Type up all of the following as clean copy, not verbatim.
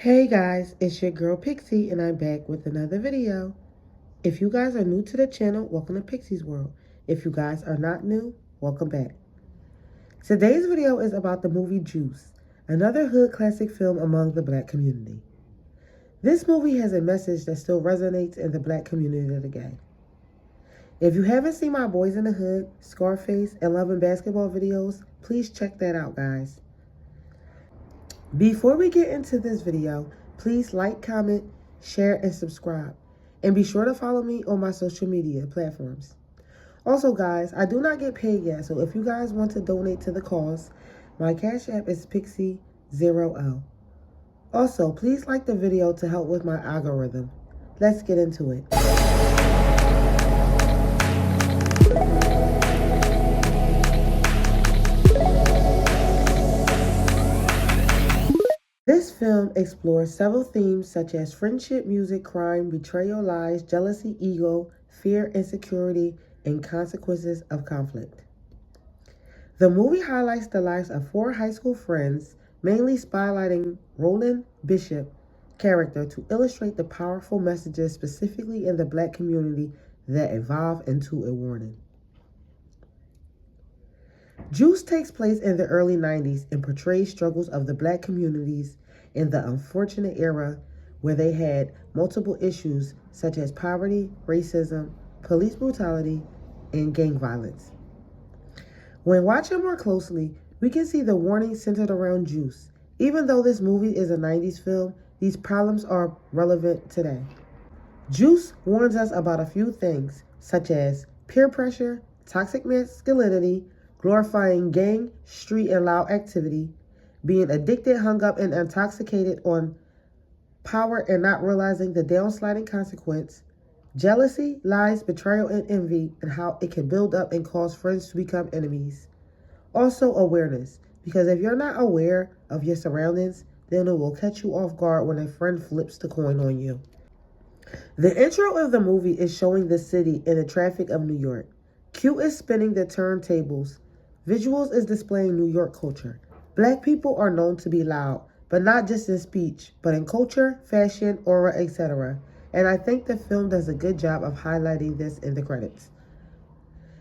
Hey guys, it's your girl Pixie and I'm back with another video. If you guys are new to the channel, welcome to Pixie's World. If you guys are not new, welcome back. Today's video is about the movie Juice, another hood classic film among the black community. This movie has a message that still resonates in the black community today. If you haven't seen my Boys in the Hood, Scarface, and Love and Basketball videos, please check that out, guys. Before we get into this video, please like, comment, share, and subscribe. And be sure to follow me on my social media platforms. Also, guys, I do not get paid yet, so if you guys want to donate to the cause, my Cash App is Pixie0L. Also, please like the video to help with my algorithm. Let's get into it. This film explores several themes such as friendship, music, crime, betrayal, lies, jealousy, ego, fear, insecurity, and consequences of conflict. The movie highlights the lives of four high school friends, mainly spotlighting Roland Bishop character to illustrate the powerful messages specifically in the black community that evolve into a warning. Juice takes place in the early 90s and portrays struggles of the black communities in the unfortunate era where they had multiple issues such as poverty, racism, police brutality, and gang violence. When watching more closely, we can see the warning centered around Juice. Even though this movie is a 90s film, these problems are relevant today. Juice warns us about a few things, such as peer pressure, toxic masculinity, glorifying gang, street, and loud activity, being addicted, hung up, and intoxicated on power and not realizing the downsliding consequence, jealousy, lies, betrayal, and envy, and how it can build up and cause friends to become enemies. Also, awareness, because if you're not aware of your surroundings, then it will catch you off guard when a friend flips the coin on you. The intro of the movie is showing the city and the traffic of New York. Q is spinning the turntables. Visuals is displaying New York culture. Black people are known to be loud, but not just in speech, but in culture, fashion, aura, etc. And I think the film does a good job of highlighting this in the credits.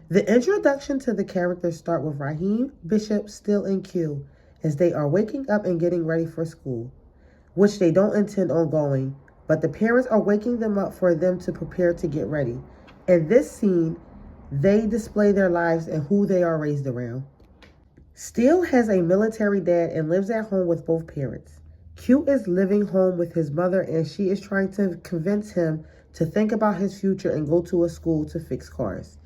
The introduction to the characters start with Raheem, Bishop, Still, and Q as they are waking up and getting ready for school, which they don't intend on going, but the parents are waking them up for them to prepare to get ready. In this scene, they display their lives and who they are raised around. Steele has a military dad and lives at home with both parents. Q is living home with his mother and she is trying to convince him to think about his future and go to a school to fix cars.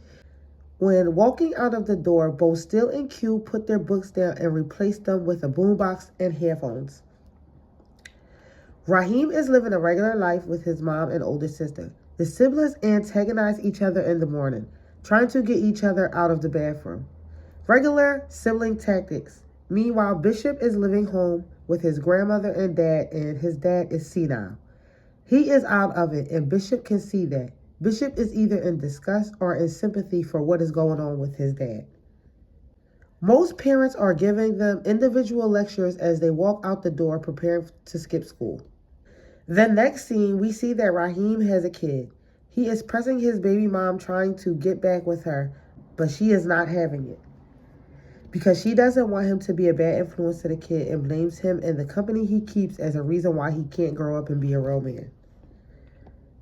When walking out of the door, both Steele and Q put their books down and replace them with a boombox and headphones. Raheem is living a regular life with his mom and older sister. The siblings antagonize each other in the morning, trying to get each other out of the bathroom. Regular sibling tactics. Meanwhile, Bishop is living home with his grandmother and dad, and his dad is senile. He is out of it, and Bishop can see that. Bishop is either in disgust or in sympathy for what is going on with his dad. Most parents are giving them individual lectures as they walk out the door preparing to skip school. The next scene, we see that Raheem has a kid. He is pressing his baby mom trying to get back with her, but she is not having it because she doesn't want him to be a bad influence to the kid and blames him and the company he keeps as a reason why he can't grow up and be a real man.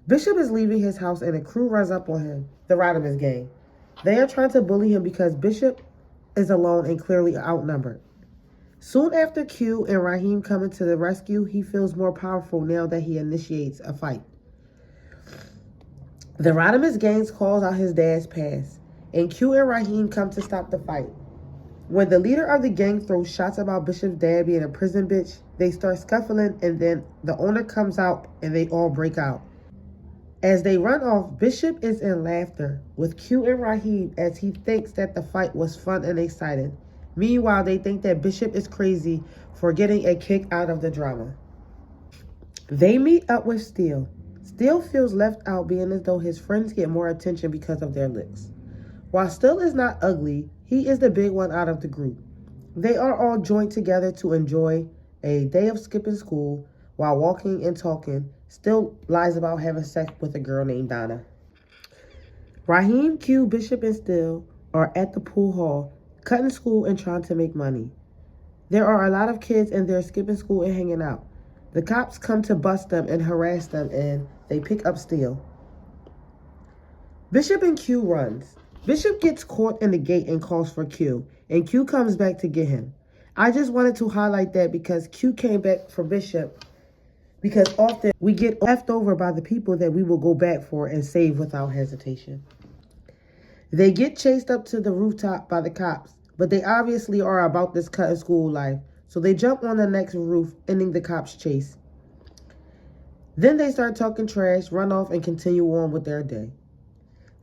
Bishop is leaving his house and a crew runs up on him, the Rodimus gang. They are trying to bully him because Bishop is alone and clearly outnumbered. Soon after Q and Raheem coming to the rescue, he feels more powerful now that he initiates a fight. The Rodimus gang calls out his dad's past, and Q and Raheem come to stop the fight. When the leader of the gang throws shots about Bishop's dad being a prison bitch, they start scuffling and then the owner comes out and they all break out. As they run off, Bishop is in laughter with Q and Raheem as he thinks that the fight was fun and exciting. Meanwhile, they think that Bishop is crazy for getting a kick out of the drama. They meet up with Steele. Steele feels left out, being as though his friends get more attention because of their looks. While Steele is not ugly, he is the big one out of the group. They are all joined together to enjoy a day of skipping school while walking and talking, still lies about having sex with a girl named Donna. Raheem, Q, Bishop, and Steele are at the pool hall, cutting school and trying to make money. There are a lot of kids and they're skipping school and hanging out. The cops come to bust them and harass them, and they pick up Steele. Bishop and Q runs. Bishop gets caught in the gate and calls for Q, and Q comes back to get him. I just wanted to highlight that because Q came back for Bishop, because often we get left over by the people that we will go back for and save without hesitation. They get chased up to the rooftop by the cops, but they obviously are about this cutting school life, so they jump on the next roof, ending the cops' chase. Then they start talking trash, run off, and continue on with their day.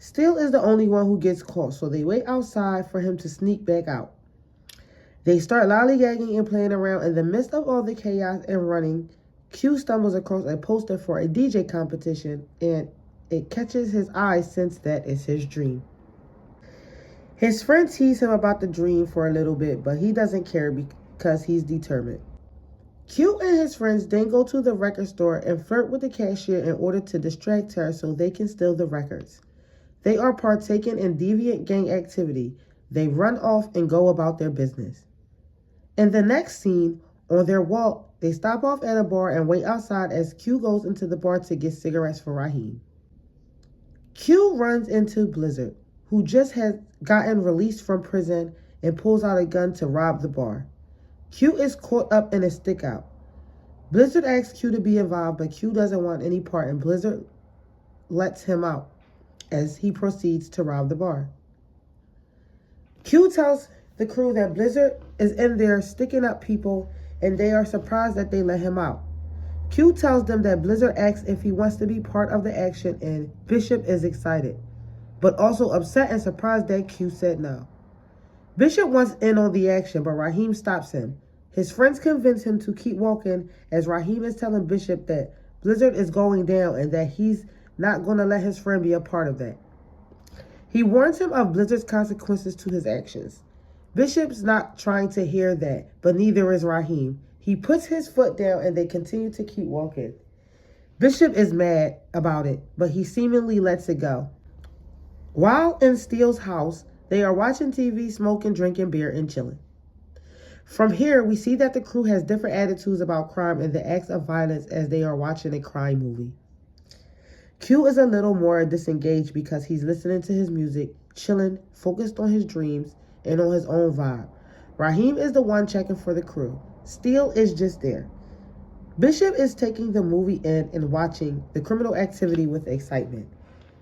Steele is the only one who gets caught, so they wait outside for him to sneak back out. They start lollygagging and playing around. In the midst of all the chaos and running, Q stumbles across a poster for a DJ competition, and it catches his eye since that is his dream. His friend tease him about the dream for a little bit, but he doesn't care because he's determined. Q and his friends then go to the record store and flirt with the cashier in order to distract her so they can steal the records. They are partaking in deviant gang activity. They run off and go about their business. In the next scene, on their walk, they stop off at a bar and wait outside as Q goes into the bar to get cigarettes for Raheem. Q runs into Blizzard, who just has gotten released from prison, and pulls out a gun to rob the bar. Q is caught up in a stick-out. Blizzard asks Q to be involved, but Q doesn't want any part, and Blizzard lets him out as he proceeds to rob the bar. Q tells the crew that Blizzard is in there sticking up people, and they are surprised that they let him out. Q tells them that Blizzard asks if he wants to be part of the action, and Bishop is excited, but also upset and surprised that Q said no. Bishop wants in on the action, but Raheem stops him. His friends convince him to keep walking as Raheem is telling Bishop that Blizzard is going down and that he's not going to let his friend be a part of that. He warns him of Blizzard's consequences to his actions. Bishop's not trying to hear that, but neither is Raheem. He puts his foot down and they continue to keep walking. Bishop is mad about it, but he seemingly lets it go. While in Steele's house, they are watching TV, smoking, drinking beer, and chilling. From here, we see that the crew has different attitudes about crime and the acts of violence as they are watching a crime movie. Q is a little more disengaged because he's listening to his music, chilling, focused on his dreams, and on his own vibe. Raheem is the one checking for the crew. Steele is just there. Bishop is taking the movie in and watching the criminal activity with excitement.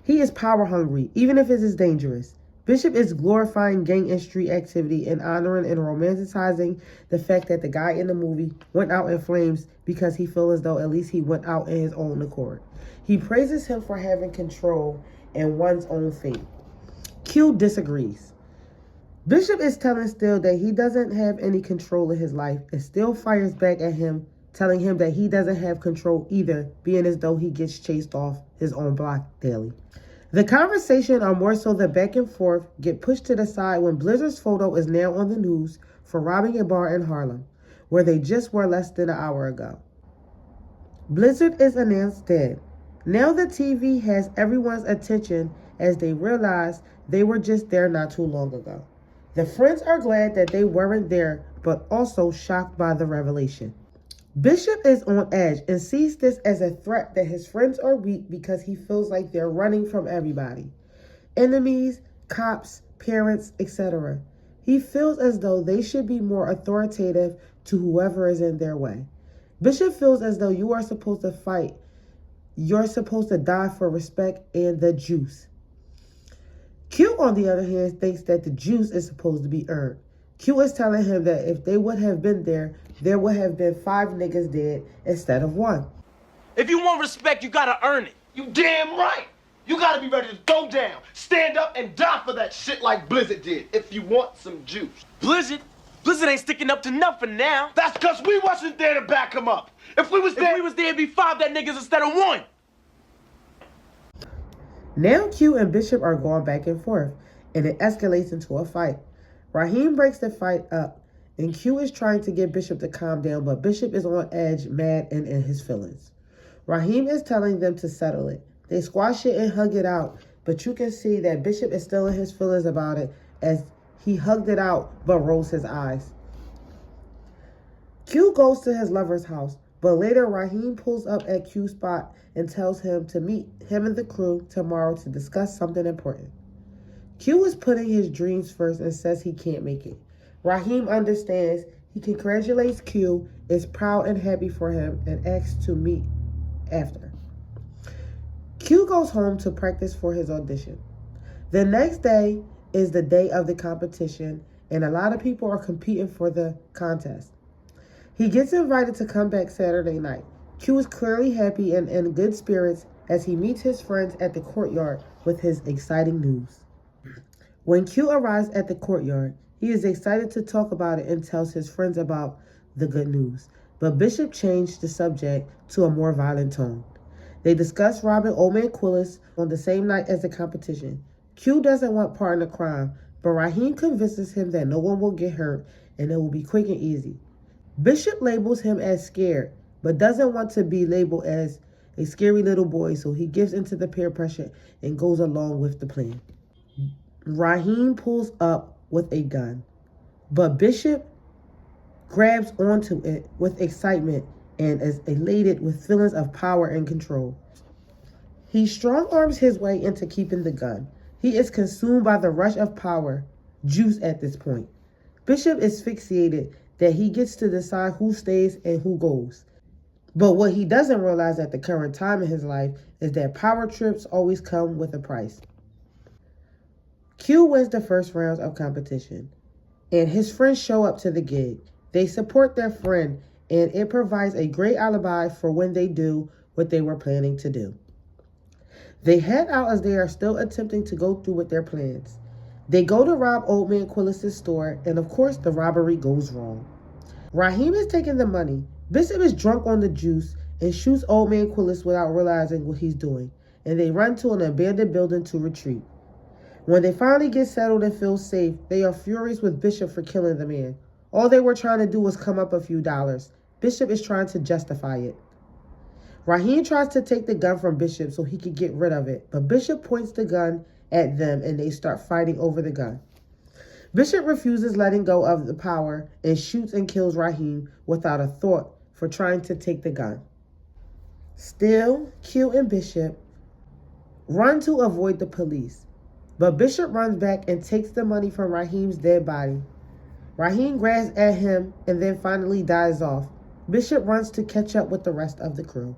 He is power hungry, even if it is dangerous. Bishop is glorifying gang and street activity and honoring and romanticizing the fact that the guy in the movie went out in flames because he feels as though at least he went out in his own accord. He praises him for having control and one's own fate. Q disagrees. Bishop is telling Steele that he doesn't have any control in his life, and Steele fires back at him, telling him that he doesn't have control either, being as though he gets chased off his own block daily. The conversation, or more so the back and forth, get pushed to the side when Blizzard's photo is now on the news for robbing a bar in Harlem, where they just were less than an hour ago. Blizzard is announced dead. Now the TV has everyone's attention as they realize they were just there not too long ago. The friends are glad that they weren't there, but also shocked by the revelation. Bishop is on edge and sees this as a threat that his friends are weak because he feels like they're running from everybody. Enemies, cops, parents, etc. He feels as though they should be more authoritative to whoever is in their way. Bishop feels as though you are supposed to fight. You're supposed to die for respect and the juice. Q, on the other hand, thinks that the juice is supposed to be earned. Q is telling him that if they would have been there would have been 5 niggas dead instead of 1. If you want respect, you gotta earn it. You damn right. You gotta be ready to go down, stand up, and die for that shit like Blizzard did, if you want some juice. Blizzard ain't sticking up to nothing now. That's because we wasn't there to back him up. If we was there, it'd be 5 that niggas instead of 1. Now Q and Bishop are going back and forth, and it escalates into a fight. Raheem breaks the fight up and Q is trying to get Bishop to calm down, but Bishop is on edge, mad, and in his feelings. Raheem is telling them to settle it. They squash it and hug it out, but you can see that Bishop is still in his feelings about it as he hugged it out but rolls his eyes. Q goes to his lover's house, but later Raheem pulls up at Q's spot and tells him to meet him and the crew tomorrow to discuss something important. Q is putting his dreams first and says he can't make it. Raheem understands. He congratulates Q, is proud and happy for him, and asks to meet after. Q goes home to practice for his audition. The next day is the day of the competition, and a lot of people are competing for the contest. He gets invited to come back Saturday night. Q is clearly happy and in good spirits as he meets his friends at the courtyard with his exciting news. When Q arrives at the courtyard, he is excited to talk about it and tells his friends about the good news. But Bishop changed the subject to a more violent tone. They discuss robbing Old Man Quillis on the same night as the competition. Q doesn't want part in the crime, but Raheem convinces him that no one will get hurt and it will be quick and easy. Bishop labels him as scared, but doesn't want to be labeled as a scary little boy, so he gives into the peer pressure and goes along with the plan. Raheem pulls up with a gun, but Bishop grabs onto it with excitement and is elated with feelings of power and control. He strong-arms his way into keeping the gun. He is consumed by the rush of power, juice at this point. Bishop is fixated that he gets to decide who stays and who goes. But what he doesn't realize at the current time in his life is that power trips always come with a price. Q wins the first rounds of competition, and his friends show up to the gig. They support their friend, and it provides a great alibi for when they do what they were planning to do. They head out as they are still attempting to go through with their plans. They go to rob Old Man Quillis' store, and of course the robbery goes wrong. Raheem is taking the money. Bishop is drunk on the juice and shoots Old Man Quillis without realizing what he's doing, and they run to an abandoned building to retreat. When they finally get settled and feel safe, they are furious with Bishop for killing the man. All they were trying to do was come up a few dollars. Bishop is trying to justify it. Raheem tries to take the gun from Bishop so he can get rid of it, but Bishop points the gun at them and they start fighting over the gun. Bishop refuses letting go of the power and shoots and kills Raheem without a thought for trying to take the gun. Still, Q and Bishop run to avoid the police, but Bishop runs back and takes the money from Raheem's dead body. Raheem grabs at him and then finally dies off. Bishop runs to catch up with the rest of the crew.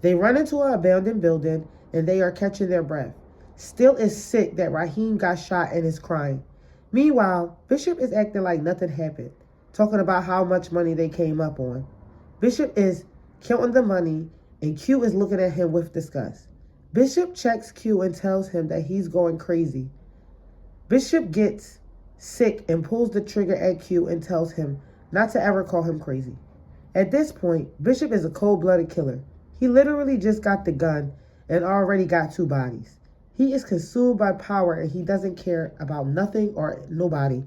They run into an abandoned building and they are catching their breath. Still is sick that Raheem got shot and is crying. Meanwhile, Bishop is acting like nothing happened, talking about how much money they came up on. Bishop is counting the money and Q is looking at him with disgust. Bishop checks Q and tells him that he's going crazy. Bishop gets sick and pulls the trigger at Q and tells him not to ever call him crazy. At this point, Bishop is a cold-blooded killer. He literally just got the gun and already got 2 bodies. He is consumed by power and he doesn't care about nothing or nobody.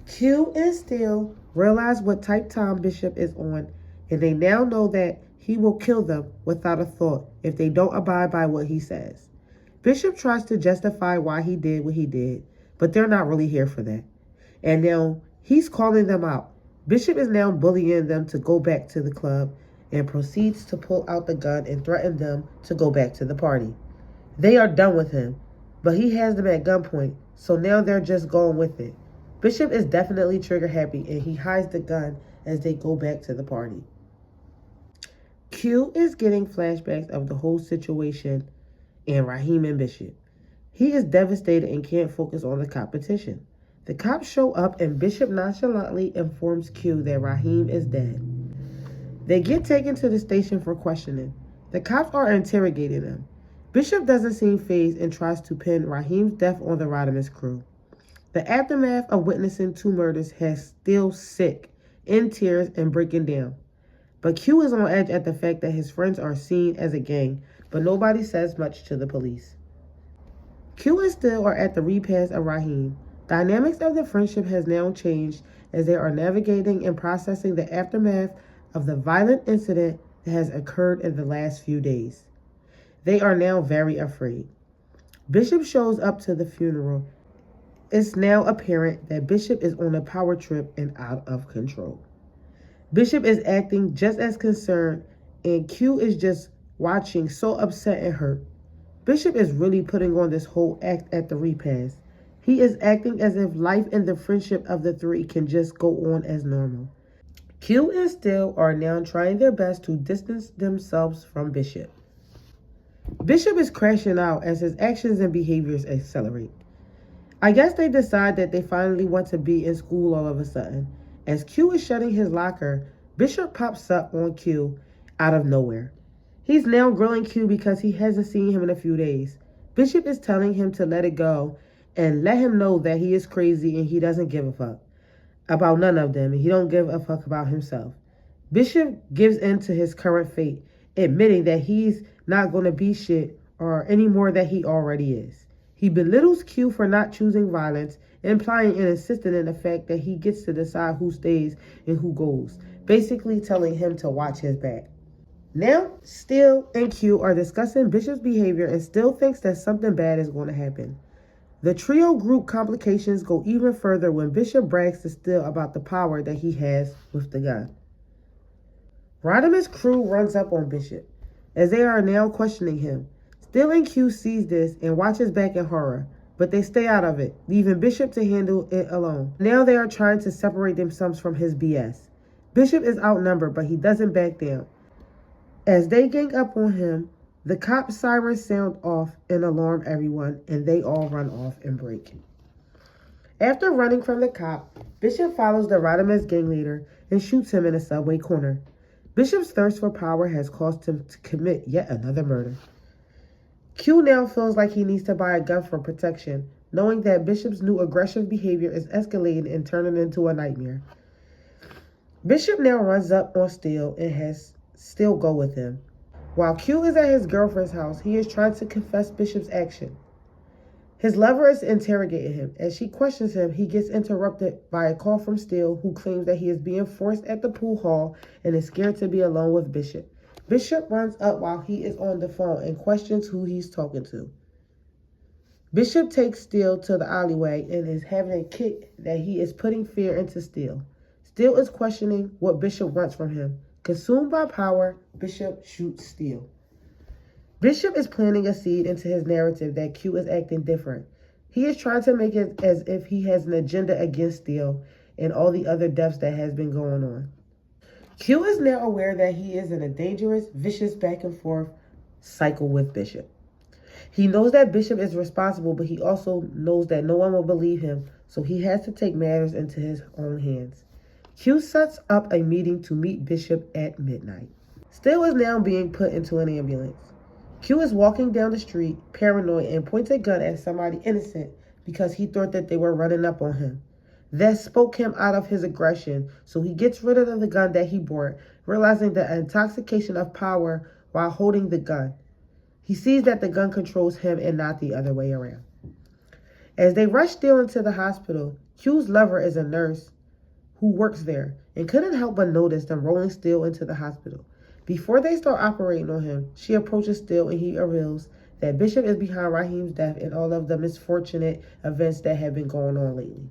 Q and Steele realize what type time Bishop is on, and they now know that he will kill them without a thought if they don't abide by what he says. Bishop tries to justify why he did what he did, but they're not really here for that. And now he's calling them out. Bishop is now bullying them to go back to the club and proceeds to pull out the gun and threaten them to go back to the party. They are done with him, but he has them at gunpoint, so now they're just going with it. Bishop is definitely trigger happy and he hides the gun as they go back to the party. Q is getting flashbacks of the whole situation and Raheem and Bishop. He is devastated and can't focus on the competition. The cops show up and Bishop nonchalantly informs Q that Raheem is dead. They get taken to the station for questioning. The cops are interrogating them. Bishop doesn't seem fazed and tries to pin Raheem's death on the Rodimus crew. The aftermath of witnessing 2 murders has Steele sick, in tears, and breaking down. But Q is on edge at the fact that his friends are seen as a gang, but nobody says much to the police. Q and Steele are at the repast of Raheem. Dynamics of the friendship has now changed as they are navigating and processing the aftermath of the violent incident that has occurred in the last few days. They are now very afraid. Bishop shows up to the funeral. It's now apparent that Bishop is on a power trip and out of control. Bishop is acting just as concerned, and Q is just watching, so upset and hurt. Bishop is really putting on this whole act at the repast. He is acting as if life and the friendship of the three can just go on as normal. Q and Steele are now trying their best to distance themselves from Bishop. Bishop is crashing out as his actions and behaviors accelerate. I guess they decide that they finally want to be in school all of a sudden. As Q is shutting his locker, Bishop pops up on Q out of nowhere. He's now grilling Q because he hasn't seen him in a few days. Bishop is telling him to let it go and let him know that he is crazy and he doesn't give a fuck about none of them, and he don't give a fuck about himself. Bishop gives in to his current fate, admitting that he's not going to be shit or any more that he already is. He belittles Q for not choosing violence, implying and insisting in the fact that he gets to decide who stays and who goes, basically telling him to watch his back. Now, Steele and Q are discussing Bishop's behavior and Steele thinks that something bad is going to happen. The trio group complications go even further when Bishop brags to Steele about the power that he has with the gun. Rodimus' crew runs up on Bishop, as they are now questioning him. Steele and Q sees this and watches back in horror, but they stay out of it, leaving Bishop to handle it alone. Now they are trying to separate themselves from his BS. Bishop is outnumbered, but he doesn't back down. As they gang up on him, the cop sirens sound off and alarm everyone, and they all run off and break. After running from the cop, Bishop follows the Rodimus gang leader and shoots him in a subway corner. Bishop's thirst for power has caused him to commit yet another murder. Q now feels like he needs to buy a gun for protection, knowing that Bishop's new aggressive behavior is escalating and turning into a nightmare. Bishop now runs up on Steele and has Steele go with him. While Q is at his girlfriend's house, he is trying to confess Bishop's action. His lover is interrogating him. As she questions him, he gets interrupted by a call from Steele, who claims that he is being forced at the pool hall and is scared to be alone with Bishop. Bishop runs up while he is on the phone and questions who he's talking to. Bishop takes Steele to the alleyway and is having a kick that he is putting fear into Steele. Steele is questioning what Bishop wants from him. Consumed by power, Bishop shoots Steele. Bishop is planting a seed into his narrative that Q is acting different. He is trying to make it as if he has an agenda against Steele and all the other deaths that has been going on. Q is now aware that he is in a dangerous, vicious back and forth cycle with Bishop. He knows that Bishop is responsible, but he also knows that no one will believe him, so he has to take matters into his own hands. Q sets up a meeting to meet Bishop at midnight. Steele is now being put into an ambulance. Q is walking down the street, paranoid, and points a gun at somebody innocent because he thought that they were running up on him. That spoke him out of his aggression, so he gets rid of the gun that he brought, realizing the intoxication of power while holding the gun. He sees that the gun controls him and not the other way around. As they rush Steele into the hospital, Q's lover is a nurse who works there and couldn't help but notice them rolling Steele into the hospital. Before they start operating on him, she approaches Steele and he reveals that Bishop is behind Raheem's death and all of the misfortunate events that have been going on lately.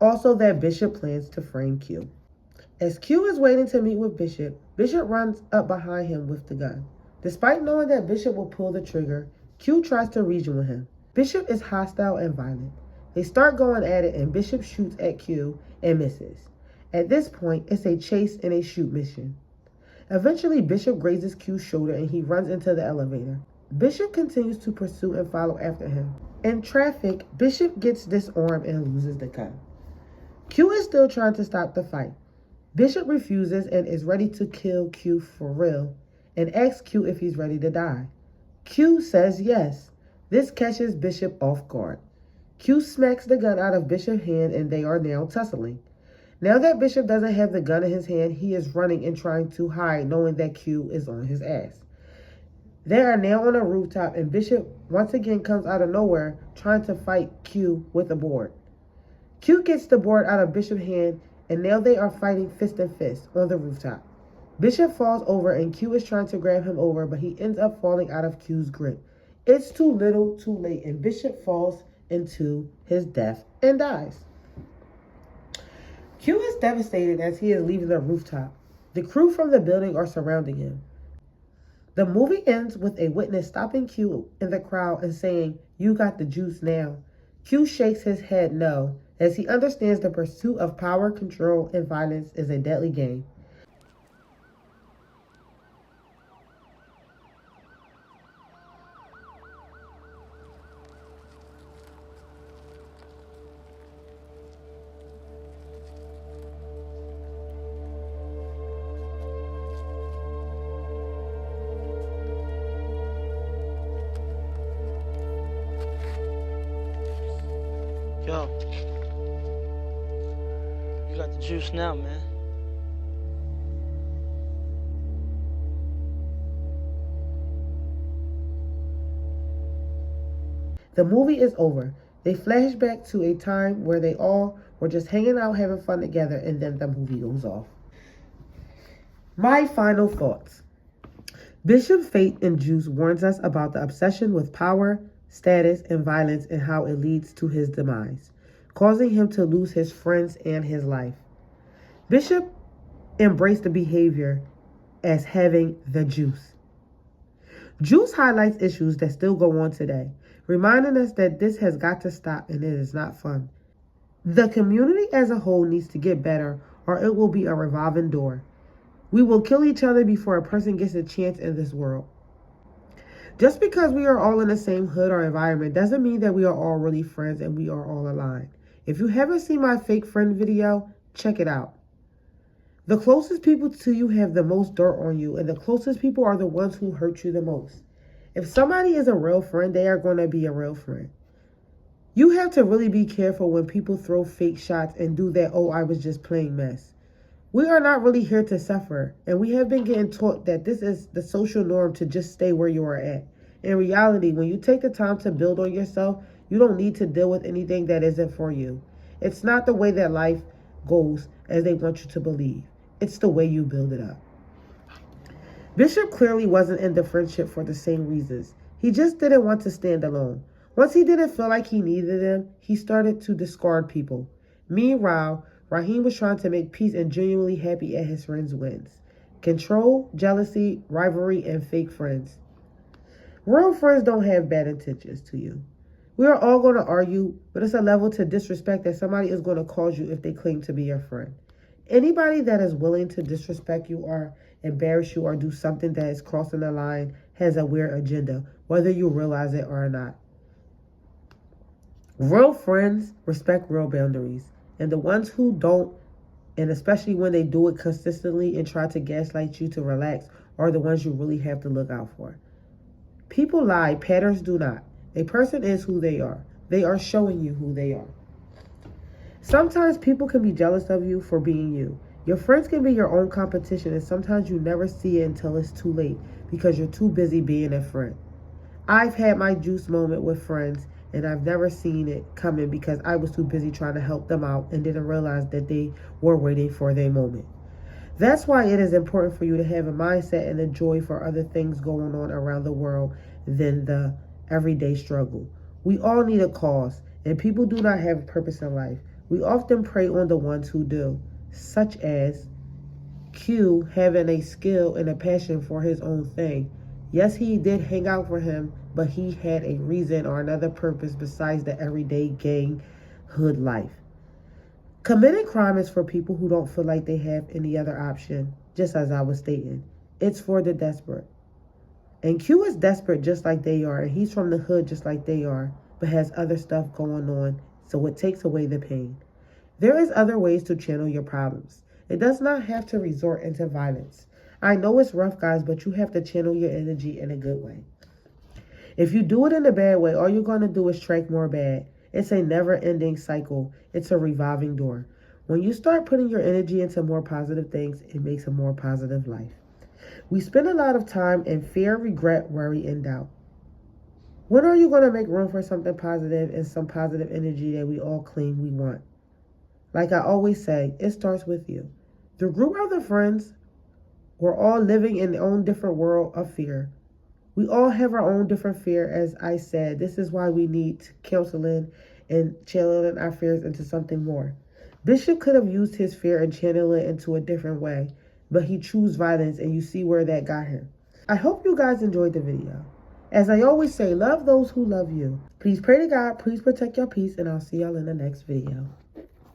Also that Bishop plans to frame Q. As Q is waiting to meet with Bishop, Bishop runs up behind him with the gun. Despite knowing that Bishop will pull the trigger, Q tries to reason with him. Bishop is hostile and violent. They start going at it and Bishop shoots at Q and misses. At this point, it's a chase and a shoot mission. Eventually, Bishop grazes Q's shoulder and he runs into the elevator. Bishop continues to pursue and follow after him. In traffic, Bishop gets disarmed and loses the gun. Q is still trying to stop the fight. Bishop refuses and is ready to kill Q for real and asks Q if he's ready to die. Q says yes. This catches Bishop off guard. Q smacks the gun out of Bishop's hand and they are now tussling. Now that Bishop doesn't have the gun in his hand, he is running and trying to hide, knowing that Q is on his ass. They are now on a rooftop, and Bishop once again comes out of nowhere trying to fight Q with a board. Q gets the board out of Bishop's hand, and now they are fighting fist to fist on the rooftop. Bishop falls over, and Q is trying to grab him over, but he ends up falling out of Q's grip. It's too little, too late, and Bishop falls into his death and dies. Q is devastated as he is leaving the rooftop. The crew from the building are surrounding him. The movie ends with a witness stopping Q in the crowd and saying, "You got the juice now." Q shakes his head no, as he understands the pursuit of power, control, and violence is a deadly game. Yo, you got the juice now, man. The movie is over. They flash back to a time where they all were just hanging out, having fun together, and then the movie goes off. My final thoughts. Bishop Fate in Juice warns us about the obsession with power, status, and violence and how it leads to his demise, causing him to lose his friends and his life. Bishop embraced the behavior as having the juice. Juice highlights issues that still go on today, reminding us that this has got to stop and it is not fun. The community as a whole needs to get better, or it will be a revolving door. We will kill each other before a person gets a chance in this world. Just because we are all in the same hood or environment doesn't mean that we are all really friends and we are all aligned. If you haven't seen my fake friend video, check it out. The closest people to you have the most dirt on you, and the closest people are the ones who hurt you the most. If somebody is a real friend, they are going to be a real friend. You have to really be careful when people throw fake shots and do that, "Oh, I was just playing" mess. We are not really here to suffer, and we have been getting taught that this is the social norm to just stay where you are at. In reality, when you take the time to build on yourself, you don't need to deal with anything that isn't for you. It's not the way that life goes as they want you to believe. It's the way you build it up. Bishop clearly wasn't in the friendship for the same reasons. He just didn't want to stand alone. Once he didn't feel like he needed them, he started to discard people. Meanwhile, Raheem was trying to make peace and genuinely happy at his friends' wins. Control, jealousy, rivalry, and fake friends. Real friends don't have bad intentions to you. We are all going to argue, but it's a level to disrespect that somebody is going to cause you if they claim to be your friend. Anybody that is willing to disrespect you or embarrass you or do something that is crossing the line has a weird agenda, whether you realize it or not. Real friends respect real boundaries. And the ones who don't, and especially when they do it consistently and try to gaslight you to relax, are the ones you really have to look out for. People lie, patterns do not. A person is who they are. They are showing you who they are. Sometimes people can be jealous of you for being you. Your friends can be your own competition, and sometimes you never see it until it's too late because you're too busy being a friend. I've had my juice moment with friends, and I've never seen it coming because I was too busy trying to help them out and didn't realize that they were waiting for their moment. That's why it is important for you to have a mindset and a joy for other things going on around the world than the everyday struggle. We all need a cause, and people do not have a purpose in life. We often prey on the ones who do, such as Q having a skill and a passion for his own thing. Yes, he did hang out for him, but he had a reason or another purpose besides the everyday gang hood life. Committing crime is for people who don't feel like they have any other option, just as I was stating. It's for the desperate. And Q is desperate just like they are, and he's from the hood just like they are, but has other stuff going on, so it takes away the pain. There is other ways to channel your problems. It does not have to resort into violence. I know it's rough, guys, but you have to channel your energy in a good way. If you do it in a bad way, all you're going to do is strike more bad. It's a never-ending cycle. It's a revolving door. When you start putting your energy into more positive things, it makes a more positive life. We spend a lot of time in fear, regret, worry, and doubt. When are you going to make room for something positive and some positive energy that we all claim we want? Like I always say, it starts with you. The group of the friends, we're all living in our own different world of fear. We all have our own different fear, as I said. This is why we need counseling and channeling our fears into something more. Bishop could have used his fear and channeled it into a different way, but he chose violence, and you see where that got him. I hope you guys enjoyed the video. As I always say, love those who love you. Please pray to God, please protect your peace, and I'll see y'all in the next video.